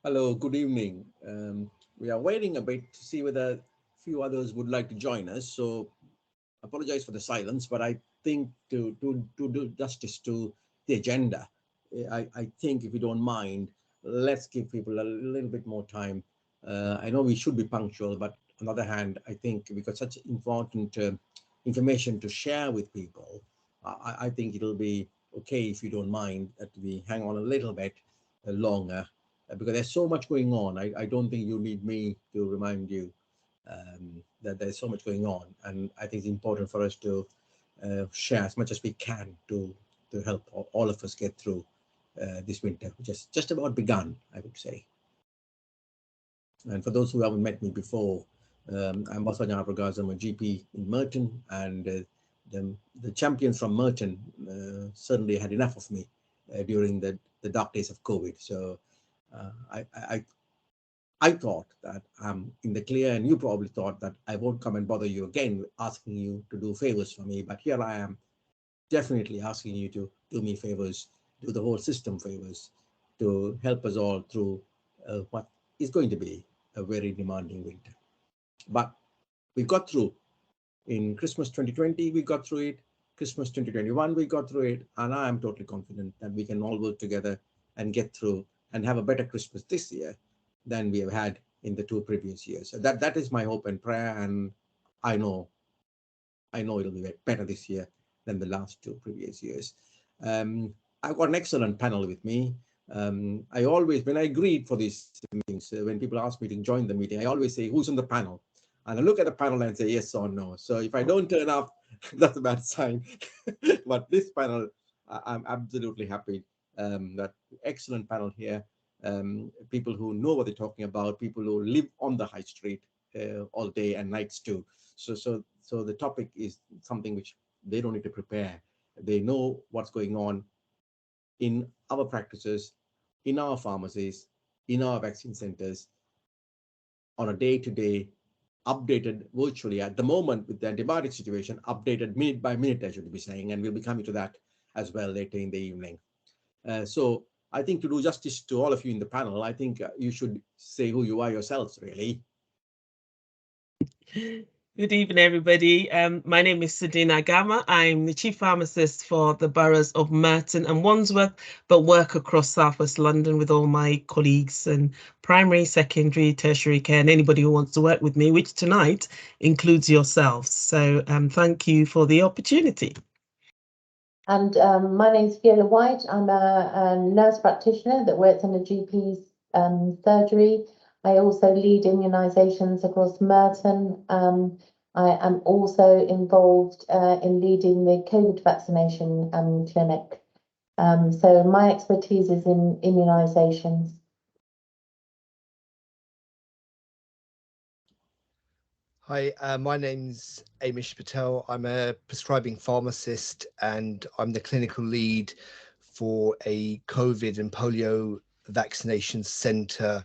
Hello, good evening. We are waiting a bit to see whether a few others would like to join us. So apologize for the silence, but I think to do justice to the agenda, I think if you don't mind, let's give people a little bit more time. I know we should be punctual, but on the other hand, I think we've got such important information to share with people. I think it'll be okay if you don't mind that we hang on a little bit longer because there's so much going on. I don't think you need me to remind you that there's so much going on, and I think it's important for us to share as much as we can to help all of us get through this winter, which has just about begun, I would say. And for those who haven't met me before, I'm Vasanya Pragaz. I'm a GP in Merton, and the champions from Merton certainly had enough of me during the dark days of COVID. So I thought that I'm in the clear, and you probably thought that I won't come and bother you again asking you to do favors for me. But here I am, definitely asking you to do me favors, do the whole system favors, to help us all through what is going to be a very demanding winter. But we got through. In Christmas 2020, we got through it. Christmas 2021, we got through it. And I am totally confident that we can all work together and get through and have a better Christmas this year than we have had in the two previous years. So that is my hope and prayer. And I know it'll be better this year than the last two previous years. I've got an excellent panel with me. I always, when I agreed for these meetings, when people ask me to join the meeting, I always say, who's on the panel? And I look at the panel and say yes or no. So if I don't turn up, that's a bad sign. But this panel, I'm absolutely happy. That excellent panel here. People who know what they're talking about, people who live on the high street all day and nights too. So the topic is something which they don't need to prepare. They know what's going on in our practices, in our pharmacies, in our vaccine centers on a day-to-day, updated virtually at the moment with the antibiotic situation, updated minute by minute, I should be saying, and we'll be coming to that as well later in the evening. So I think to do justice to all of you in the panel, I think you should say who you are yourselves, really. Good evening, everybody. My name is Sadina Gama. I'm the Chief Pharmacist for the boroughs of Merton and Wandsworth, but work across South West London with all my colleagues in primary, secondary, tertiary care, and anybody who wants to work with me, which tonight includes yourselves. So thank you for the opportunity. And my name is Fiona White. I'm a nurse practitioner that works in a GP's surgery. I also lead immunisations across Merton. I am also involved in leading the COVID vaccination clinic. So my expertise is in immunisations. Hi, my name's Amish Patel. I'm a prescribing pharmacist and I'm the clinical lead for a COVID and polio vaccination centre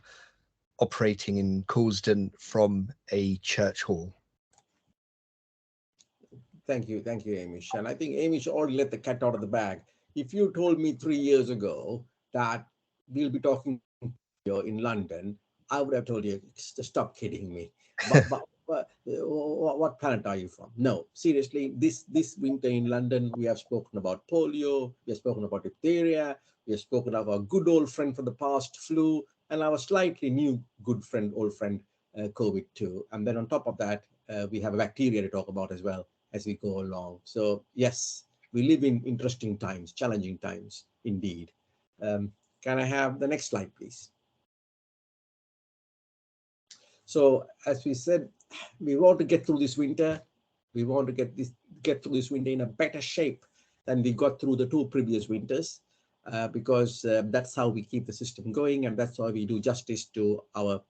operating in Coulsdon from a church hall. Thank you, Amish. And I think Amish already let the cat out of the bag. If you told me 3 years ago that we'll be talking here in London, I would have told you to stop kidding me. But what planet are you from? No, seriously, this winter in London, we have spoken about polio, we have spoken about diphtheria, we have spoken of our good old friend from the past, flu, and our slightly new good friend, old friend, COVID too. And then on top of that, we have a bacteria to talk about as well as we go along. So yes, we live in interesting times, challenging times indeed. Can I have the next slide, please? So as we said, we want to get through this winter. We want to get through this winter in a better shape than we got through the two previous winters, because that's how we keep the system going, and that's how we do justice to our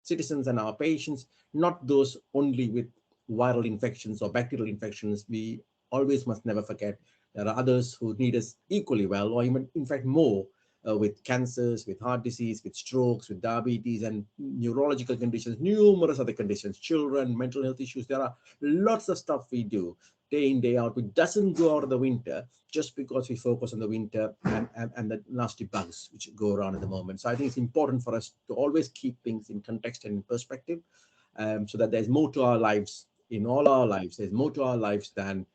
citizens and our patients, not those only with viral infections or bacterial infections. We always must never forget there are others who need us equally well, or even in fact more, with cancers, with heart disease, with strokes, with diabetes and neurological conditions, numerous other conditions, children, mental health issues. There are lots of stuff we do day in, day out, which doesn't go out of the winter just because we focus on the winter and the nasty bugs which go around at the moment. So I think it's important for us to always keep things in context and in perspective, so that there's more to our lives, in all our lives. There's more to our lives than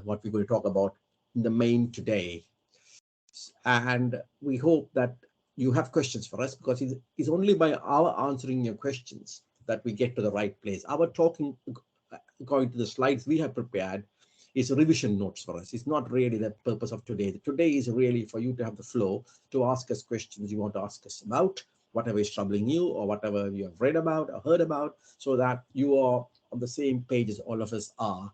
what we're going to talk about in the main today. And we hope that you have questions for us, because it's only by our answering your questions that we get to the right place. Our talking, going to the slides we have prepared, is revision notes for us. It's not really the purpose of today. Today is really for you to have the flow to ask us questions you want to ask us about, whatever is troubling you or whatever you have read about or heard about, so that you are on the same page as all of us are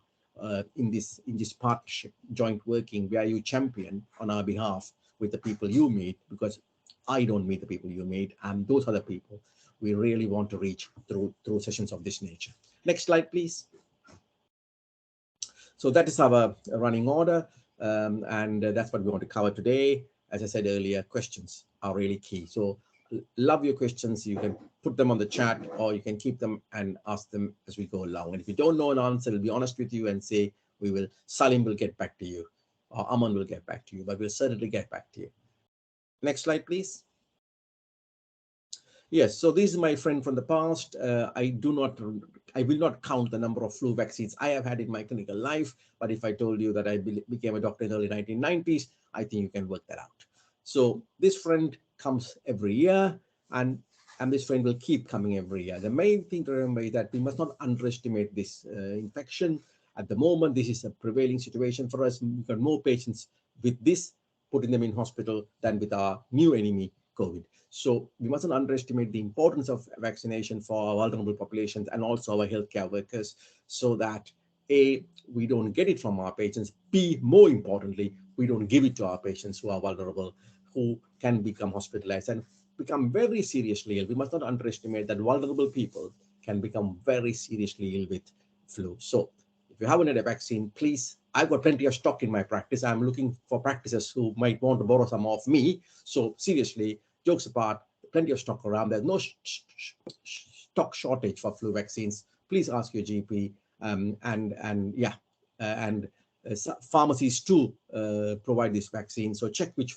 in this partnership, joint working, where you champion on our behalf with the people you meet, because I don't meet the people you meet, and those are the people we really want to reach through sessions of this nature. Next slide, please. So that is our running order, and that's what we want to cover today. As I said earlier, questions are really key. So love your questions. You can put them on the chat, or you can keep them and ask them as we go along. And if you don't know an answer, we'll be honest with you and say, Salim will get back to you, or Aman will get back to you, but we'll certainly get back to you. Next slide, please. Yes, so this is my friend from the past. I will not count the number of flu vaccines I have had in my clinical life, but if I told you that I became a doctor in the early 1990s, I think you can work that out. So this friend comes every year, and this friend will keep coming every year. The main thing to remember is that we must not underestimate this infection. At the moment, this is a prevailing situation for us. We've got more patients with this, putting them in hospital, than with our new enemy, COVID. So we mustn't underestimate the importance of vaccination for our vulnerable populations and also our healthcare workers, so that A, we don't get it from our patients, B, more importantly, we don't give it to our patients who are vulnerable, who can become hospitalized and become very seriously ill. We must not underestimate that vulnerable people can become very seriously ill with flu. So if you haven't had a vaccine, please, I've got plenty of stock in my practice. I'm looking for practices who might want to borrow some of me. So seriously, jokes apart, plenty of stock around. There's no stock shortage for flu vaccines. Please ask your GP, pharmacies too provide this vaccine. So check which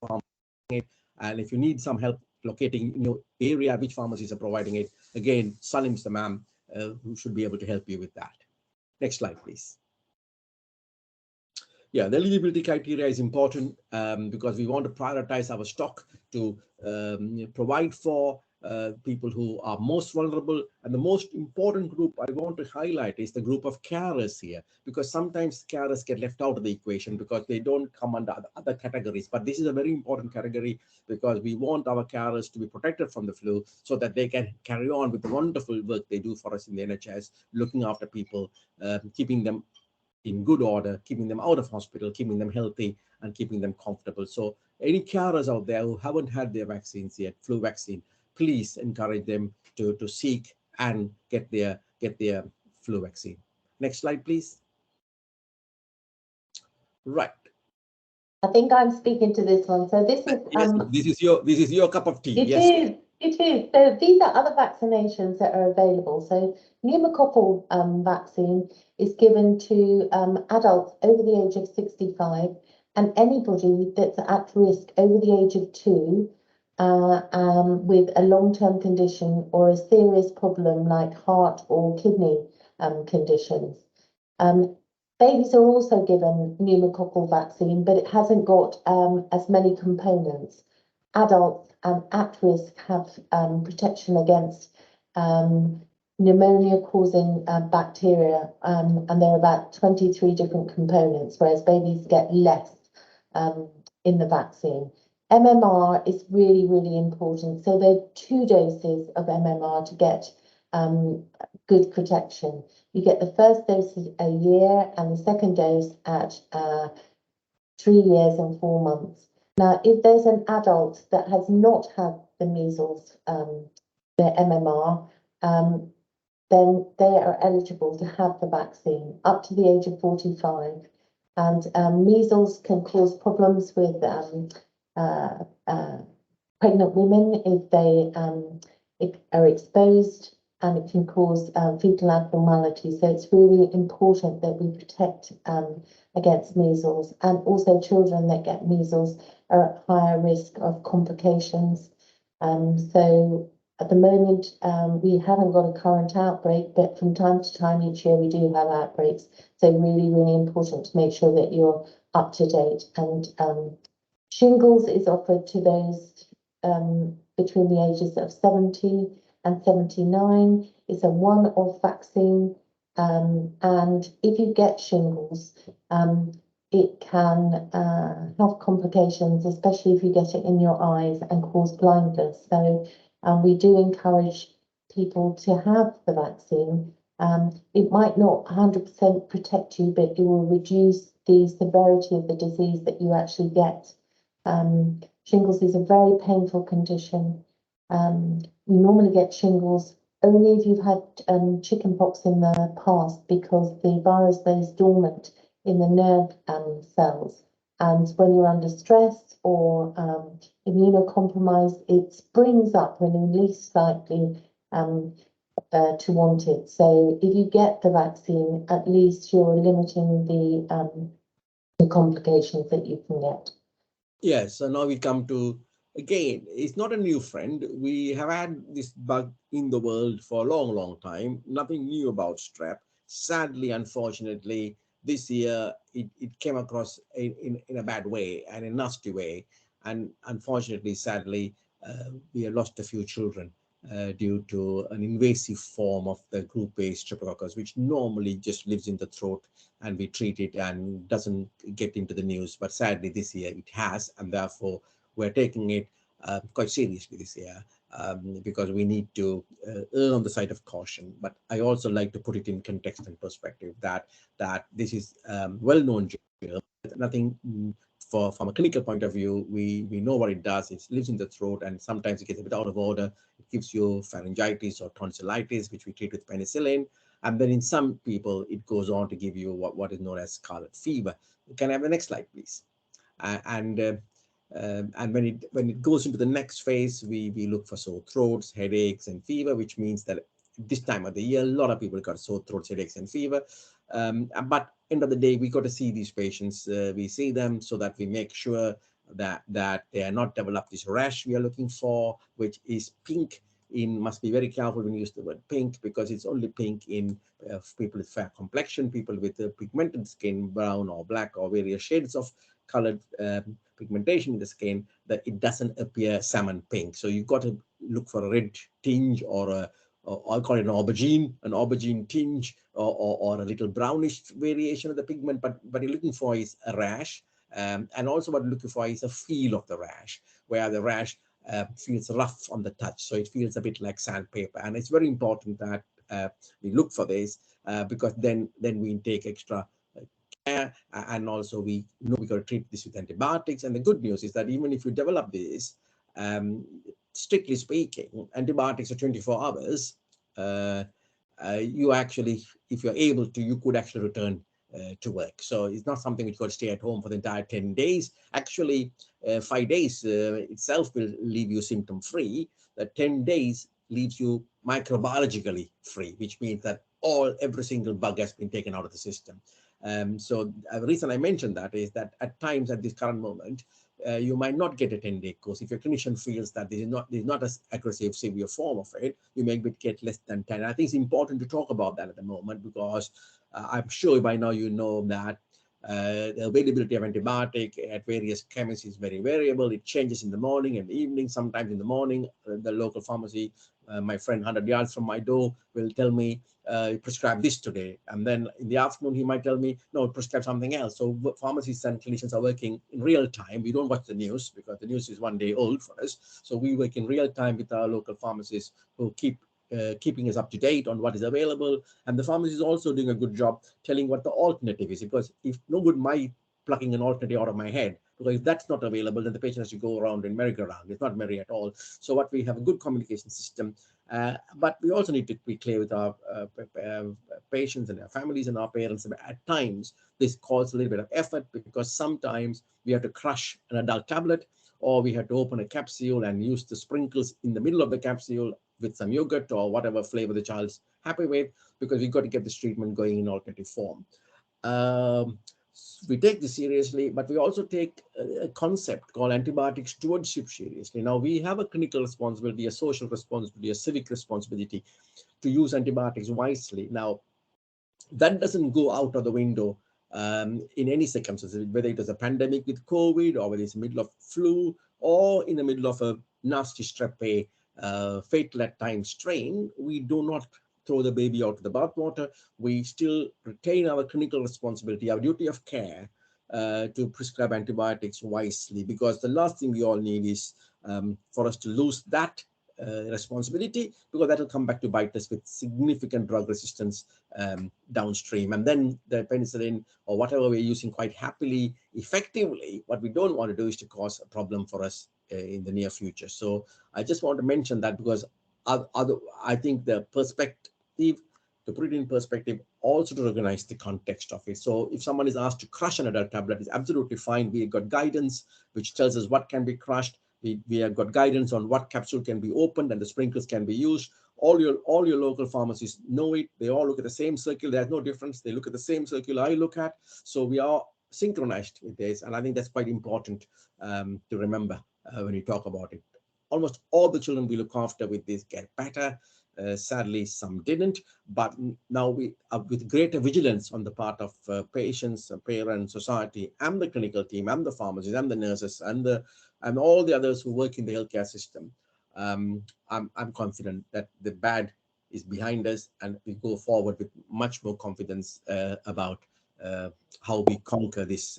pharmacy, and if you need some help locating in your area which pharmacies are providing it, again, Salim's the man who should be able to help you with that. Next slide, please. Yeah, the eligibility criteria is important because we want to prioritize our stock to provide for people who are most vulnerable. And the most important group I want to highlight is the group of carers here, because sometimes carers get left out of the equation because they don't come under other categories. But this is a very important category because we want our carers to be protected from the flu so that they can carry on with the wonderful work they do for us in the NHS, looking after people, keeping them in good order, keeping them out of hospital, keeping them healthy, and keeping them comfortable. So any carers out there who haven't had their vaccines yet, flu vaccine, please encourage them to seek and get their flu vaccine. Next slide, please. Right. I think I'm speaking to this one. So this is yes, this is your cup of tea. It is. So these are other vaccinations that are available. So pneumococcal vaccine is given to adults over the age of 65 and anybody that's at risk over the age of 2 with a long-term condition or a serious problem like heart or kidney conditions. Babies are also given pneumococcal vaccine, but it hasn't got as many components. Adults at risk have protection against pneumonia-causing bacteria, and there are about 23 different components, whereas babies get less in the vaccine. MMR is really, really important. So there are 2 doses of MMR to get good protection. You get the first dose a year and the second dose at 3 years and 4 months. Now, if there's an adult that has not had the measles, their MMR, then they are eligible to have the vaccine up to the age of 45. And measles can cause problems with pregnant women if they are exposed and it can cause fetal abnormality. So it's really important that we protect against measles, and also children that get measles are at higher risk of complications. So at the moment, we haven't got a current outbreak, but from time to time each year we do have outbreaks. So really, really important to make sure that you're up to date. And shingles is offered to those between the ages of 70 and 79. It's a one-off vaccine, and if you get shingles, it can have complications, especially if you get it in your eyes and cause blindness. So we do encourage people to have the vaccine. It might not 100% protect you, but it will reduce the severity of the disease that you actually get. Shingles is a very painful condition. You normally get shingles only if you've had chickenpox in the past, because the virus lays dormant in the nerve cells. And when you're under stress or immunocompromised, it springs up when you're least likely to want it. So if you get the vaccine, at least you're limiting the complications that you can get. Yes, so now we come to, again, it's not a new friend. We have had this bug in the world for a long, long time. Nothing new about strep. Sadly, unfortunately, this year it came across in a bad way and a nasty way. And unfortunately, sadly, we have lost a few children due to an invasive form of the group A streptococcus, which normally just lives in the throat and we treat it and doesn't get into the news. But sadly, this year it has, and therefore we're taking it quite seriously this year, because we need to err on the side of caution. But I also like to put it in context and perspective that this is well-known germ, nothing from a clinical point of view. We know what it does. It lives in the throat, and sometimes it gets a bit out of order. It gives you pharyngitis or tonsillitis, which we treat with penicillin. And then in some people, it goes on to give you what is known as scarlet fever. Can I have the next slide, please? And when it goes into the next phase, we look for sore throats, headaches, and fever, which means that this time of the year, a lot of people got sore throats, headaches, and fever. But end of the day, we got to see these patients. We see them so that we make sure that they are not developed this rash we are looking for, which is pink. Must be very careful when you use the word pink, because it's only pink in people with fair complexion, people with pigmented skin, brown or black or various shades of colored pigmentation in the skin, that it doesn't appear salmon pink. So you've got to look for a red tinge, or I'll call it an aubergine tinge, or a little brownish variation of the pigment. But what you're looking for is a rash, and also what you're looking for is a feel of the rash, where the rash feels rough on the touch, so it feels a bit like sandpaper. And it's very important that we look for this, because then we take extra care, and also we know we got to treat this with antibiotics. And the good news is that even if you develop this, strictly speaking, antibiotics are 24 hours. You actually, if you're able to, you could actually return to work. So it's not something which got to stay at home for the entire 10 days. Actually, 5 days itself will leave you symptom free. That 10 days leaves you microbiologically free, which means that every single bug has been taken out of the system. So the reason I mentioned that is that at times, at this current moment, you might not get a 10-day course. If your clinician feels that this is not as aggressive, severe form of it, you may get less than 10. I think it's important to talk about that at the moment, because I'm sure by now you know that the availability of antibiotic at various chemists is very variable. It changes in the morning and evening. Sometimes in the morning, the local pharmacy, my friend 100 yards from my door, will tell me, prescribe this today. And then in the afternoon, he might tell me, no, prescribe something else. So pharmacists and clinicians are working in real time. We don't watch the news, because the news is one day old for us. So we work in real time with our local pharmacists, who keeping us up to date on what is available. And the pharmacy is also doing a good job telling what the alternative is, because if no good my plucking an alternative out of my head, because if that's not available, then the patient has to go around and merry-go-round. It's not merry at all. So what we have a good communication system, but we also need to be clear with our patients and our families and our parents. At times, this calls a little bit of effort, because sometimes we have to crush an adult tablet, or we have to open a capsule and use the sprinkles in the middle of the capsule. with some yogurt or whatever flavor the child's happy with, because we've got to get this treatment going in alternative form. We take this seriously, but we also take a concept called antibiotic stewardship seriously. Now, we have a clinical responsibility, a social responsibility, a civic responsibility to use antibiotics wisely. Now, that doesn't go out of the window in any circumstances, whether it is a pandemic with COVID, or whether it's in the middle of flu, or in the middle of a nasty Strep A fatal at times strain. We do not throw the baby out of the bathwater. We still retain our clinical responsibility, our duty of care to prescribe antibiotics wisely, because the last thing we all need is for us to lose that responsibility, because that will come back to bite us with significant drug resistance downstream. And then the penicillin or whatever we're using quite happily, effectively, what we don't want to do is to cause a problem for us in the near future. So I just want to mention that, because I think the perspective, to put it in perspective, also to recognize the context of it. So if someone is asked to crush an adult tablet, it's absolutely fine. We've got guidance which tells us what can be crushed. We have got guidance on what capsule can be opened and the sprinkles can be used. All your local pharmacies know it. They all look at the same circle. There's no difference. They look at the same circle I look at. So we are synchronized with this. And I think that's quite important to remember when you talk about it. Almost all the children we look after with this get better. Sadly, some didn't, but now we with greater vigilance on the part of patients, parents, society, and the clinical team, and the pharmacists, and the nurses, and all the others who work in the healthcare system. I'm confident that the bad is behind us, and we go forward with much more confidence about how we conquer this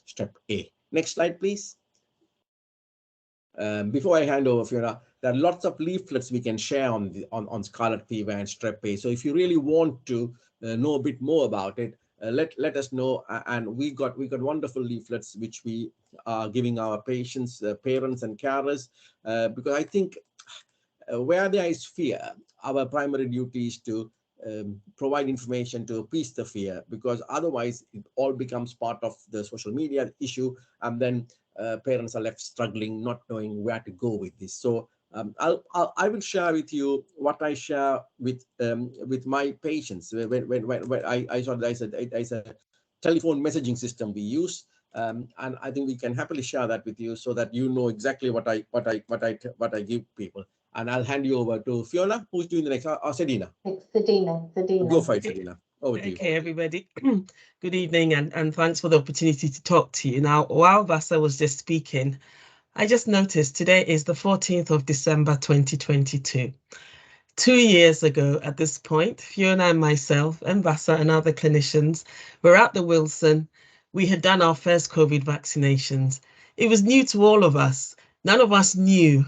Strep A. Next slide, please. Before I hand over, Fiona, there are lots of leaflets we can share on scarlet fever and Strep A. So if you really want to know a bit more about it, let us know. And we got wonderful leaflets which we are giving our patients, parents, and carers, because I think where there is fear, our primary duty is to provide information to appease the fear, because otherwise it all becomes part of the social media issue, and then parents are left struggling, not knowing where to go with this. So I will share with you what I share with my patients. When I saw there's a telephone messaging system we use, and I think we can happily share that with you, so that you know exactly what I give people. And I'll hand you over to Fiona, who's doing the next, or Sedina. Sedina. Go for it, Sedina. Over to you. Okay, everybody. Good evening, and thanks for the opportunity to talk to you. Now, while Vasa was just speaking, I just noticed today is the 14th of December, 2022. 2 years ago at this point, Fiona and myself and Vasa and other clinicians were at the Wilson. We had done our first COVID vaccinations. It was new to all of us. None of us knew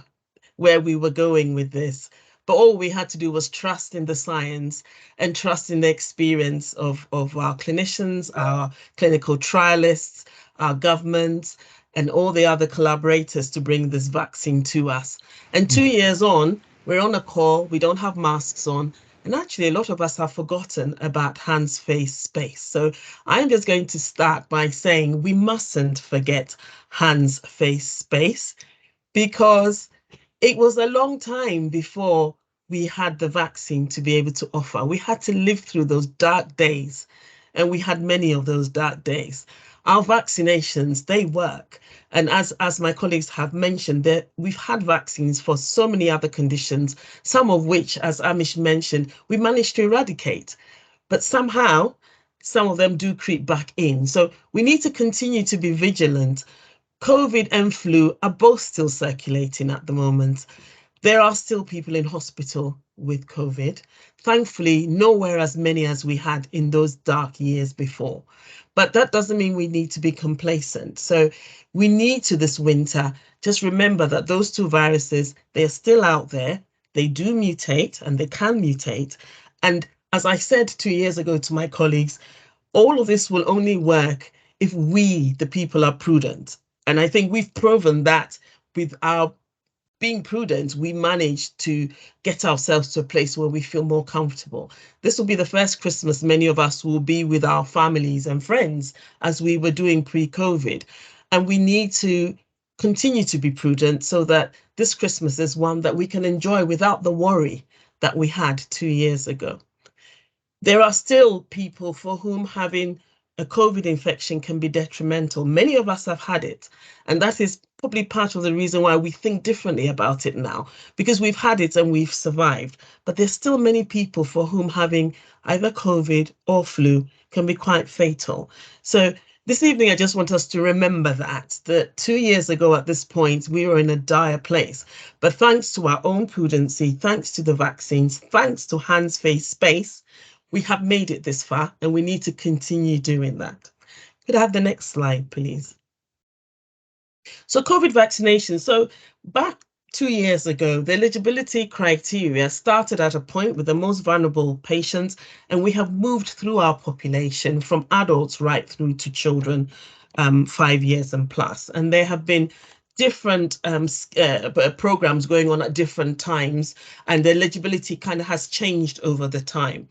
where we were going with this, but all we had to do was trust in the science and trust in the experience of our clinicians, our clinical trialists, our government, and all the other collaborators to bring this vaccine to us. And 2 years on, we're on a call, we don't have masks on, and actually a lot of us have forgotten about hands, face, space. So I'm just going to start by saying we mustn't forget hands, face, space, because it was a long time before we had the vaccine to be able to offer. We had to live through those dark days, and we had many of those dark days. Our vaccinations, they work. And as my colleagues have mentioned, that we've had vaccines for so many other conditions, some of which, as Amish mentioned, we managed to eradicate. But somehow, some of them do creep back in. So we need to continue to be vigilant. COVID and flu are both still circulating at the moment. There are still people in hospital with COVID. Thankfully, nowhere as many as we had in those dark years before. But that doesn't mean we need to be complacent. So we need to this winter just remember that those two viruses, they're still out there. They do mutate, and they can mutate. And as I said 2 years ago to my colleagues, all of this will only work if we, the people, are prudent. And I think we've proven that with our being prudent, we managed to get ourselves to a place where we feel more comfortable. This will be the first Christmas many of us will be with our families and friends, as we were doing pre-COVID. And we need to continue to be prudent so that this Christmas is one that we can enjoy without the worry that we had 2 years ago. There are still people for whom having a COVID infection can be detrimental. Many of us have had it, and that is probably part of the reason why we think differently about it now, because we've had it and we've survived. But there's still many people for whom having either COVID or flu can be quite fatal. So this evening, I just want us to remember that 2 years ago at this point, we were in a dire place. But thanks to our own prudency, thanks to the vaccines, thanks to hands, face, space, we have made it this far, and we need to continue doing that. Could I have the next slide, please? So COVID vaccination. So back 2 years ago, the eligibility criteria started at a point with the most vulnerable patients, and we have moved through our population from adults right through to children 5 years and plus. And there have been different programs going on at different times, and the eligibility kind of has changed over the time.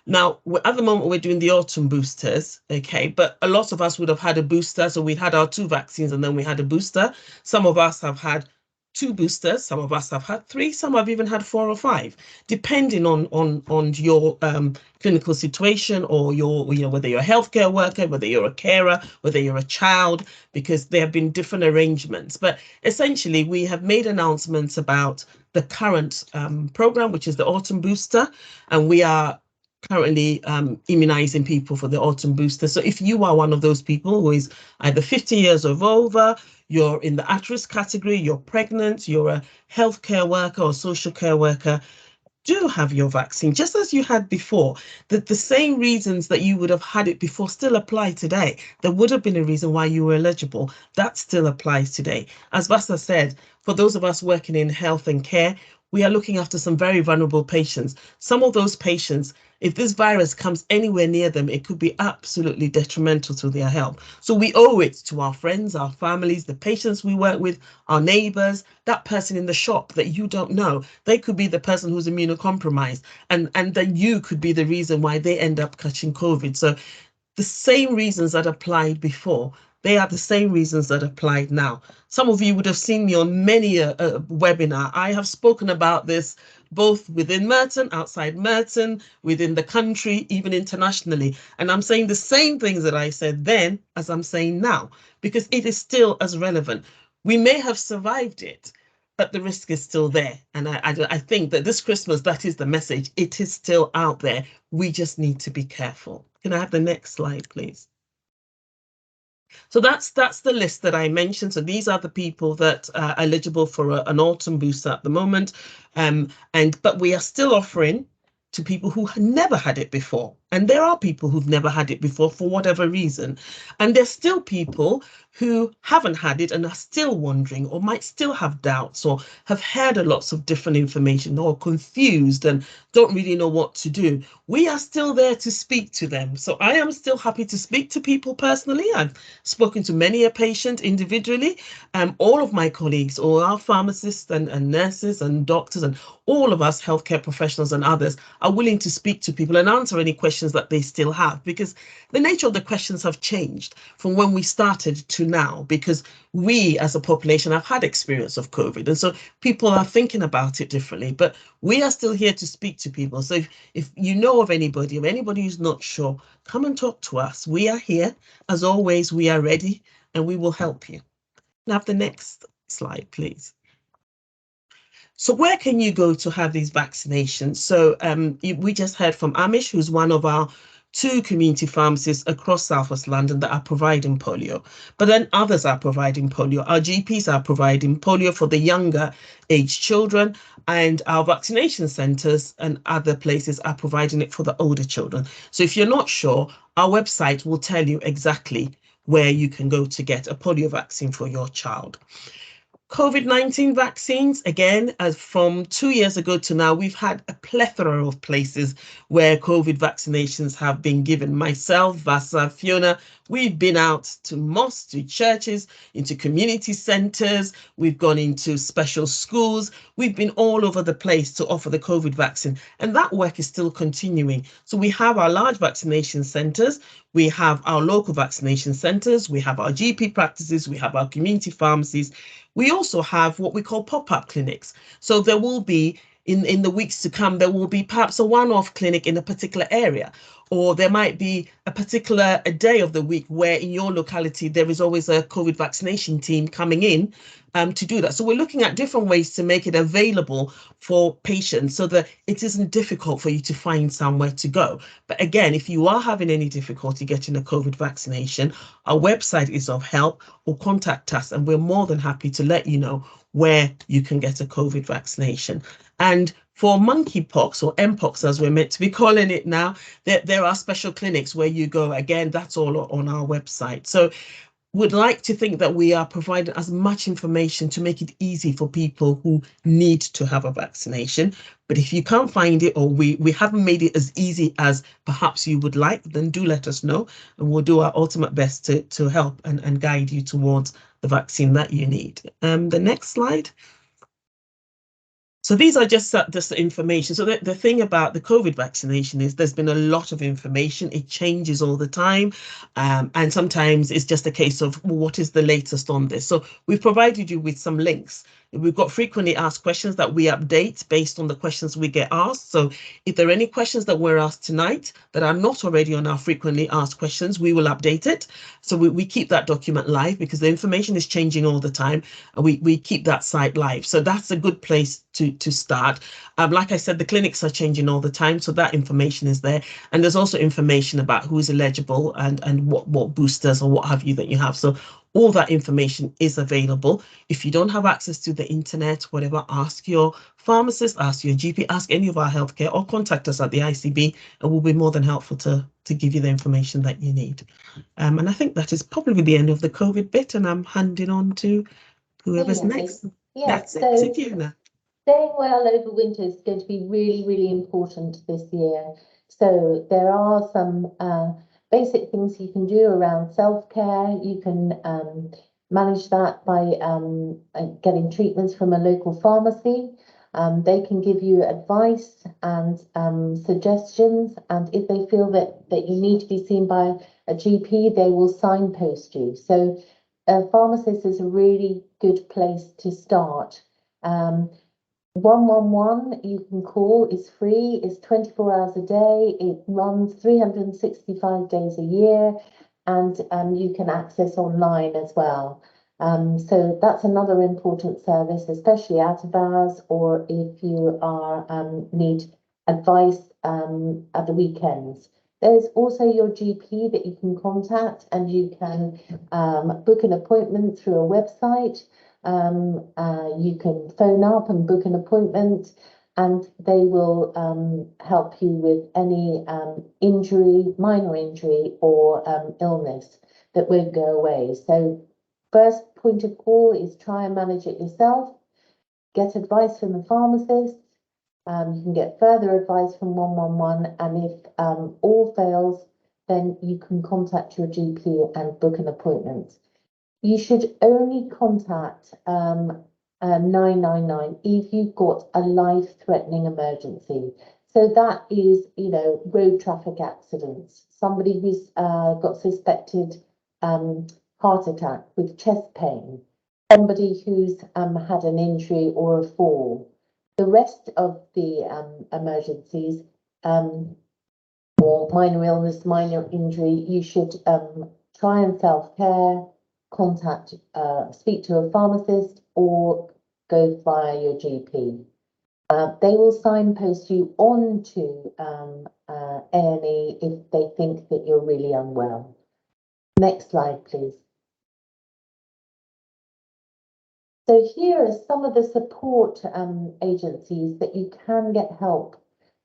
Now, at the moment, we're doing the autumn boosters, okay, but a lot of us would have had a booster. So we had our 2 vaccines and then we had a booster. Some of us have had 2 boosters, some of us have had 3, some have even had 4 or 5, depending on your clinical situation, or your, whether you're a healthcare worker, whether you're a carer, whether you're a child, because there have been different arrangements. But essentially, we have made announcements about the current program, which is the autumn booster, and we are currently immunizing people for the autumn booster. So if you are one of those people who is either 50 years or over, you're in the at-risk category, you're pregnant, you're a healthcare worker or social care worker, do have your vaccine, just as you had before. That the same reasons that you would have had it before still apply today. There would have been a reason why you were eligible. That still applies today. As Vasa said, for those of us working in health and care, we are looking after some very vulnerable patients. Some of those patients, if this virus comes anywhere near them, it could be absolutely detrimental to their health. So we owe it to our friends, our families, the patients we work with, our neighbors, that person in the shop that you don't know. They could be the person who's immunocompromised, and then you could be the reason why they end up catching COVID. So the same reasons that applied before, they are the same reasons that applied now. Some of you would have seen me on many a webinar. I have spoken about this both within Merton, outside Merton, within the country, even internationally. And I'm saying the same things that I said then as I'm saying now, because it is still as relevant. We may have survived it, but the risk is still there. And I think that this Christmas, that is the message. It is still out there. We just need to be careful. Can I have the next slide, please? So that's the list that I mentioned. So these are the people that are eligible for an autumn booster at the moment. But we are still offering to people who never had it before. And there are people who've never had it before for whatever reason. And there's still people who haven't had it and are still wondering, or might still have doubts, or have heard lots of different information, or confused and don't really know what to do. We are still there to speak to them. So I am still happy to speak to people personally. I've spoken to many a patient individually. All of my colleagues, all our pharmacists and nurses and doctors, and all of us healthcare professionals and others are willing to speak to people and answer any questions that they still have, because the nature of the questions have changed from when we started to now, because we as a population have had experience of COVID, and so people are thinking about it differently. But we are still here to speak to people. So if you know of anybody who's not sure, come and talk to us. We are here. As always, we are ready, and we will help you. Now, have the next slide, please. So where can you go to have these vaccinations? So we just heard from Amish, who's one of our 2 community pharmacists across Southwest London that are providing polio. But then others are providing polio. Our GPs are providing polio for the younger age children, and our vaccination centres and other places are providing it for the older children. So if you're not sure, our website will tell you exactly where you can go to get a polio vaccine for your child. COVID-19 vaccines, again, as from 2 years ago to now, we've had a plethora of places where COVID vaccinations have been given. Myself, Vasa, Fiona, we've been out to mosques, to churches, into community centres, we've gone into special schools, we've been all over the place to offer the COVID vaccine, and that work is still continuing. So we have our large vaccination centres, we have our local vaccination centres, we have our GP practices, we have our community pharmacies. We also have what we call pop-up clinics. So there will be, in the weeks to come, there will be perhaps a one-off clinic in a particular area, or there might be a day of the week where in your locality there is always a COVID vaccination team coming in to do that. So we're looking at different ways to make it available for patients so that it isn't difficult for you to find somewhere to go. But again, if you are having any difficulty getting a COVID vaccination, our website is of help, or contact us and we're more than happy to let you know where you can get a COVID vaccination. And for monkeypox, or mpox as we're meant to be calling it now, there are special clinics where you go. Again, that's all on our website. So would like to think that we are providing as much information to make it easy for people who need to have a vaccination. But if you can't find it, or we haven't made it as easy as perhaps you would like, then do let us know and we'll do our ultimate best to help and guide you towards the vaccine that you need. The next slide. So these are just the information. So the thing about the COVID vaccination is there's been a lot of information. It changes all the time. And sometimes it's just a case of, well, what is the latest on this? So we've provided you with some links. We've got frequently asked questions that we update based on the questions we get asked. So if there are any questions that were asked tonight that are not already on our frequently asked questions, we will update it. So we keep that document live because the information is changing all the time, and we keep that site live. So that's a good place to start. Like I said, the clinics are changing all the time, so that information is there. And there's also information about who is eligible and what boosters or what have you that you have. So all that information is available. If you don't have access to the internet, whatever, ask your pharmacist, ask your GP, ask any of our healthcare, or contact us at the ICB, and we'll be more than helpful to give you the information that you need. And I think that is probably the end of the COVID bit, and I'm handing on to whoever's next. Yeah, That's it, Fiona. Staying well over winter is going to be really, really important this year. So there are some basic things you can do around self-care. You can manage that by getting treatments from a local pharmacy. They can give you advice and suggestions. And if they feel that you need to be seen by a GP, they will signpost you. So a pharmacist is a really good place to start. 111 you can call, is free, it's 24 hours a day, it runs 365 days a year, and you can access online as well. So that's another important service, especially out of hours, or if you are need advice at the weekends. There's also your GP that you can contact, and you can book an appointment through a website. You can phone up and book an appointment, and they will help you with any injury, minor injury, or illness that won't go away. So first point of call is try and manage it yourself. Get advice from the pharmacist. You can get further advice from 111, and if all fails, then you can contact your GP and book an appointment. You should only contact 999 if you've got a life-threatening emergency. So that is, road traffic accidents, somebody who's got suspected heart attack with chest pain, somebody who's had an injury or a fall. The rest of the emergencies, or minor illness, minor injury, you should try and self-care, speak to a pharmacist, or go via your GP. They will signpost you on to A&E if they think that you're really unwell. Next slide, please. So here are some of the support agencies that you can get help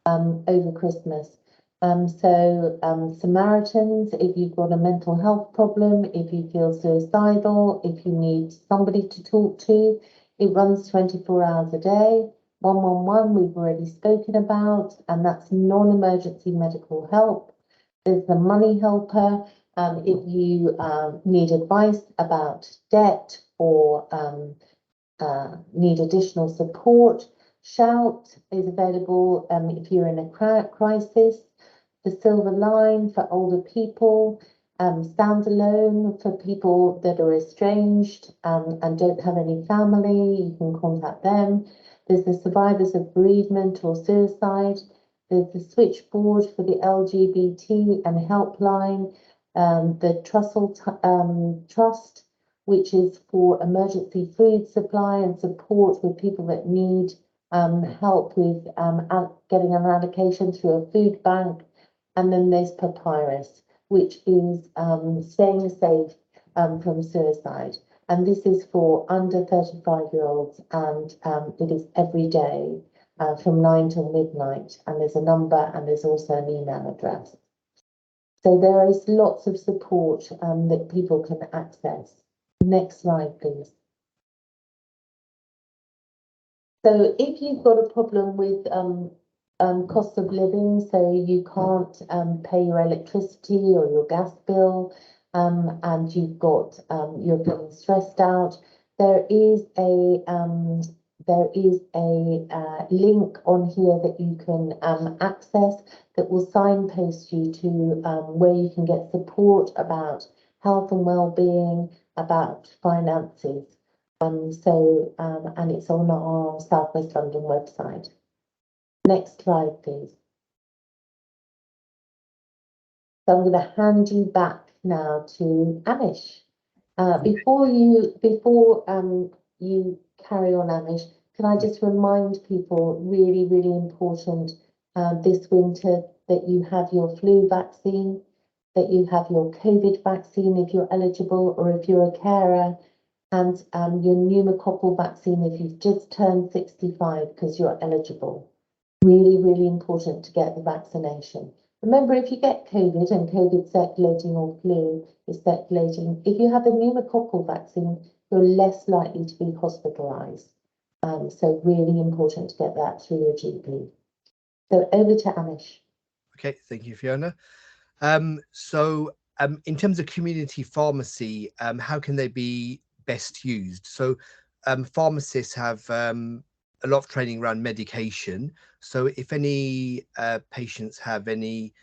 over Christmas. Samaritans, if you've got a mental health problem, if you feel suicidal, if you need somebody to talk to, it runs 24 hours a day. 111 we've already spoken about, and that's non-emergency medical help. There's the money helper. If you need advice about debt or need additional support, Shout is available if you're in a crisis. The Silver Line for older people, Stand Alone for people that are estranged and don't have any family, you can contact them. There's the Survivors of Bereavement or Suicide. There's the switchboard for the LGBT and helpline, the Trust, which is for emergency food supply and support with people that need help with getting an allocation through a food bank. And then there's Papyrus, which is staying safe from suicide. And this is for under 35-year-olds, and it is every day from 9 till midnight. And there's a number and there's also an email address. So there is lots of support that people can access. Next slide, please. So if you've got a problem with cost of living, so you can't pay your electricity or your gas bill, and you've got you're feeling stressed out, there is a link on here that you can access that will signpost you to where you can get support about health and well-being, about finances. And it's on our South West London website. Next slide, please. So I'm going to hand you back now to Amish. Before you carry on, Amish, can I just remind people, really, really important, this winter, that you have your flu vaccine, that you have your COVID vaccine if you're eligible, or if you're a carer, and your pneumococcal vaccine if you've just turned 65 because you're eligible. Really, really important to get the vaccination. Remember, if you get COVID and COVID circulating or flu is circulating, if you have a pneumococcal vaccine, you're less likely to be hospitalised. So really important to get that through your GP. So over to Amish. Okay, thank you, Fiona. In terms of community pharmacy, how can they be best used? So pharmacists have a lot of training around medication. So if any patients have any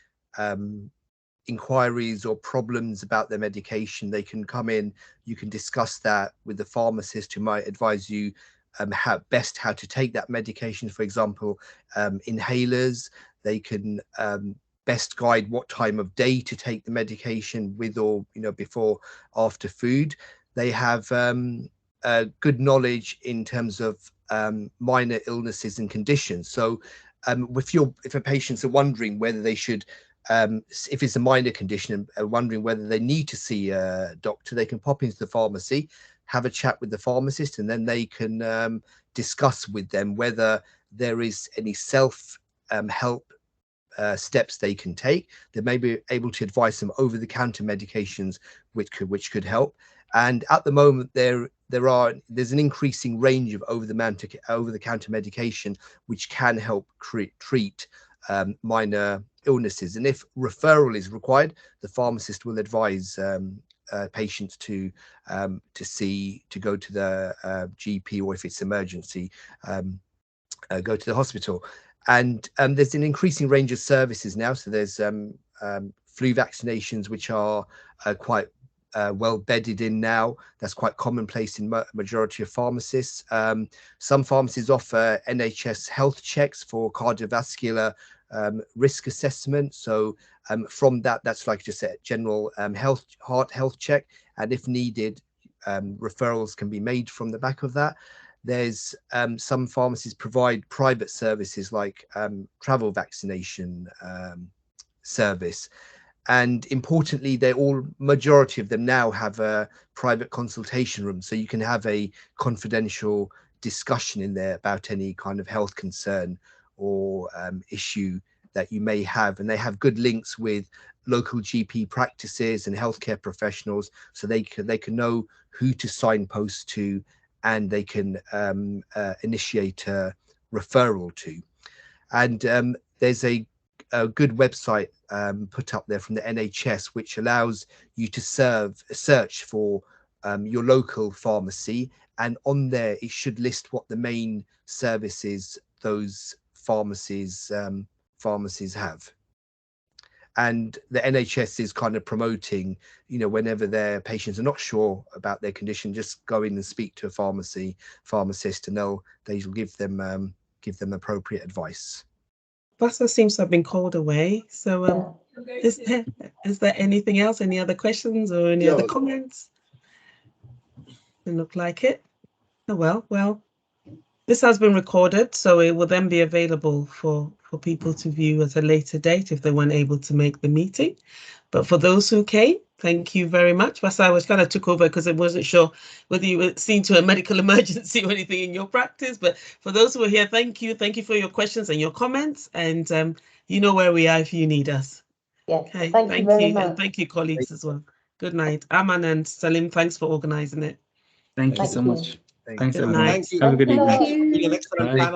inquiries or problems about their medication, they can come in, you can discuss that with the pharmacist who might advise you how to take that medication. For example, inhalers, they can best guide what time of day to take the medication, with or before, after food. They have good knowledge in terms of minor illnesses and conditions. So if a patients are wondering whether they should, if it's a minor condition and wondering whether they need to see a doctor, they can pop into the pharmacy, have a chat with the pharmacist, and then they can discuss with them whether there is any self-help steps they can take. They may be able to advise them over-the-counter medications which could help. And at the moment, there's an increasing range of over-the-counter medication which can help treat minor illnesses. And if referral is required, the pharmacist will advise patients to go to the GP, or if it's emergency, go to the hospital. And there's an increasing range of services now. So there's flu vaccinations, which are quite well bedded in now. That's quite commonplace in majority of pharmacists. Some pharmacies offer NHS health checks for cardiovascular risk assessment. So from that's like just a general heart health check, and if needed, referrals can be made from the back of that. There's some pharmacies provide private services like travel vaccination service. And importantly, majority of them now have a private consultation room, so you can have a confidential discussion in there about any kind of health concern or issue that you may have, and they have good links with local GP practices and healthcare professionals, so they can know who to signpost to, and they can initiate a referral to. And there's a good website put up there from the NHS, which allows you to search for your local pharmacy, and on there it should list what the main services those pharmacies have. And the NHS is kind of promoting, whenever their patients are not sure about their condition, just go in and speak to a pharmacist, and they'll give them appropriate advice. Vasa seems to have been called away. So is there anything else? Any other questions or any other comments? Doesn't look like it. Oh, well, this has been recorded, so it will then be available for people to view at a later date if they weren't able to make the meeting. But for those who came, thank you very much. Vasa, I was kind of took over because I wasn't sure whether you were seen to a medical emergency or anything in your practice. But for those who are here, thank you. Thank you for your questions and your comments. And you know where we are if you need us. Yes, Okay, thank you very much. And thank you, colleagues, as well. Good night. Aman and Salim, thanks for organising it. Thank you so much. Thank Thanks, you. everyone. Thank you. Have a good Thank you. evening. It's been an excellent Bye. panel.